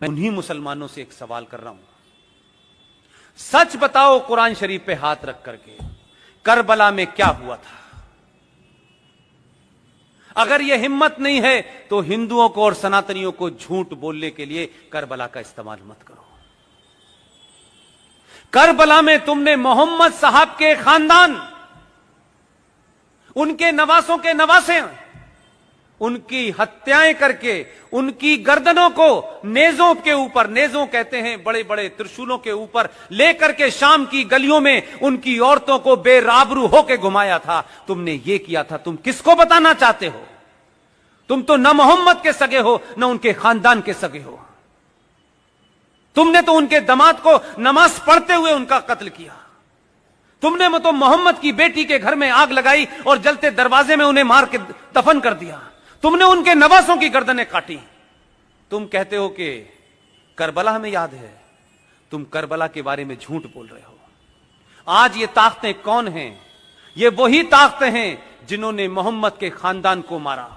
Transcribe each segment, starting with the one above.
मैं उन्हीं मुसलमानों से एक सवाल कर रहा हूं, सच बताओ कुरान शरीफ पे हाथ रख करके, करबला में क्या हुआ था? अगर यह हिम्मत नहीं है तो हिंदुओं को और सनातनियों को झूठ बोलने के लिए करबला का इस्तेमाल मत करो। करबला में तुमने मोहम्मद साहब के खानदान, उनके नवासों के नवासे, उनकी हत्याएं करके उनकी गर्दनों को नेजों के ऊपर, नेजों कहते हैं बड़े बड़े त्रिशूलों के ऊपर लेकर के शाम की गलियों में उनकी औरतों को बेराबरू होकर घुमाया था। तुमने ये किया था। तुम किसको बताना चाहते हो? तुम तो न मोहम्मद के सगे हो न उनके खानदान के सगे हो। तुमने तो उनके दामाद को नमाज पढ़ते हुए उनका कत्ल किया। तुमने तो मोहम्मद की बेटी के घर में आग लगाई और जलते दरवाजे में उन्हें मार के दफन कर दिया। तुमने उनके नवासों की गर्दनें काटी। तुम कहते हो कि करबला हमें याद है। तुम करबला के बारे में झूठ बोल रहे हो। आज ये ताकतें कौन हैं? ये वही ताकतें हैं जिन्होंने मोहम्मद के खानदान को मारा।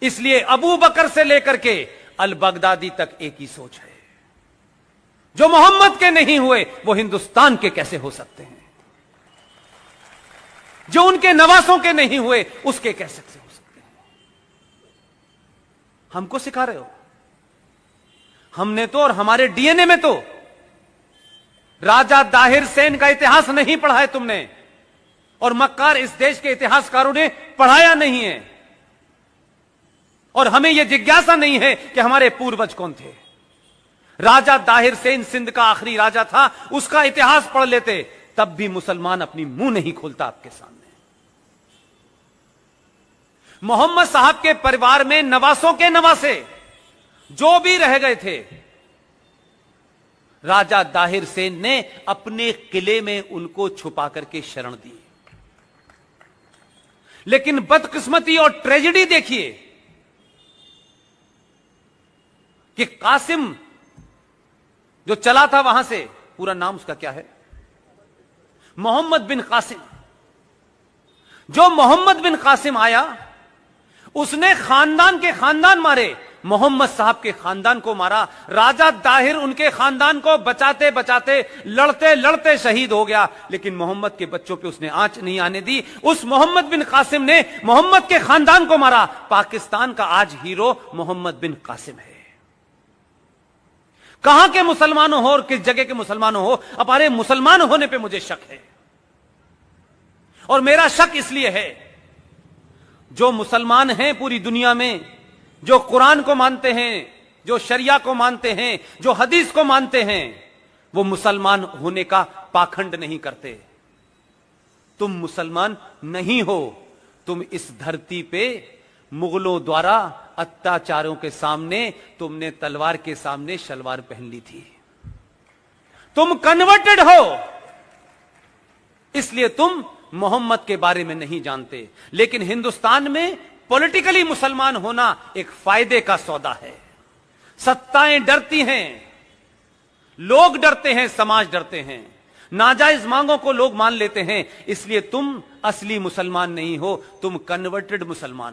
इसलिए अबू बकर से लेकर के अल बगदादी तक एक ही सोच है, जो मोहम्मद के नहीं हुए वो हिंदुस्तान के कैसे हो सकते हैं? जो उनके नवासों के नहीं हुए उसके कैसे हो सकते हैं? हमको सिखा रहे हो? हमने तो, और हमारे डीएनए में तो राजा दाहिर सेन का इतिहास नहीं पढ़ा है तुमने, और मक्कार इस देश के इतिहासकारों ने पढ़ाया नहीं है। और हमें यह जिज्ञासा नहीं है कि हमारे पूर्वज कौन थे। राजा दाहिर सेन सिंध का आखिरी राजा था, उसका इतिहास पढ़ लेते, तब भी मुसलमान अपनी मुंह नहीं खोलता आपके सामने। मोहम्मद साहब के परिवार में नवासों के नवासे जो भी रह गए थे, राजा दाहिर सेन ने अपने किले में उनको छुपा करके शरण दी। लेकिन बदकिस्मती और ट्रेजेडी देखिए कि कासिम जो चला था वहां से, पूरा नाम उसका क्या है? मोहम्मद बिन कासिम। जो मोहम्मद बिन कासिम आया, उसने खानदान के खानदान मारे, मोहम्मद साहब के खानदान को मारा। राजा दाहिर उनके खानदान को बचाते बचाते, लड़ते लड़ते शहीद हो गया, लेकिन मोहम्मद के बच्चों पे उसने आंच नहीं आने दी। उस मोहम्मद बिन कासिम ने मोहम्मद के खानदान को मारा। पाकिस्तान का आज हीरो मोहम्मद बिन कासिम है। कहां के मुसलमानों हो और किस जगह के मुसलमानों हो, हमारे मुसलमान होने पे मुझे शक है। और मेरा शक इसलिए है, जो मुसलमान हैं पूरी दुनिया में, जो कुरान को मानते हैं, जो शरिया को मानते हैं, जो हदीस को मानते हैं, वो मुसलमान होने का पाखंड नहीं करते। तुम मुसलमान नहीं हो। तुम इस धरती पे मुगलों द्वारा अत्याचारों के सामने तुमने तलवार के सामने शलवार पहन ली थी। तुम कन्वर्टेड हो, इसलिए तुम मोहम्मद के बारे में नहीं जानते। लेकिन हिंदुस्तान में पॉलिटिकली मुसलमान होना एक फायदे का सौदा है। सत्ताएं डरती हैं, लोग डरते हैं, समाज डरते हैं, नाजायज मांगों को लोग मान लेते हैं। इसलिए तुम असली मुसलमान नहीं हो, तुम कन्वर्टेड मुसलमान।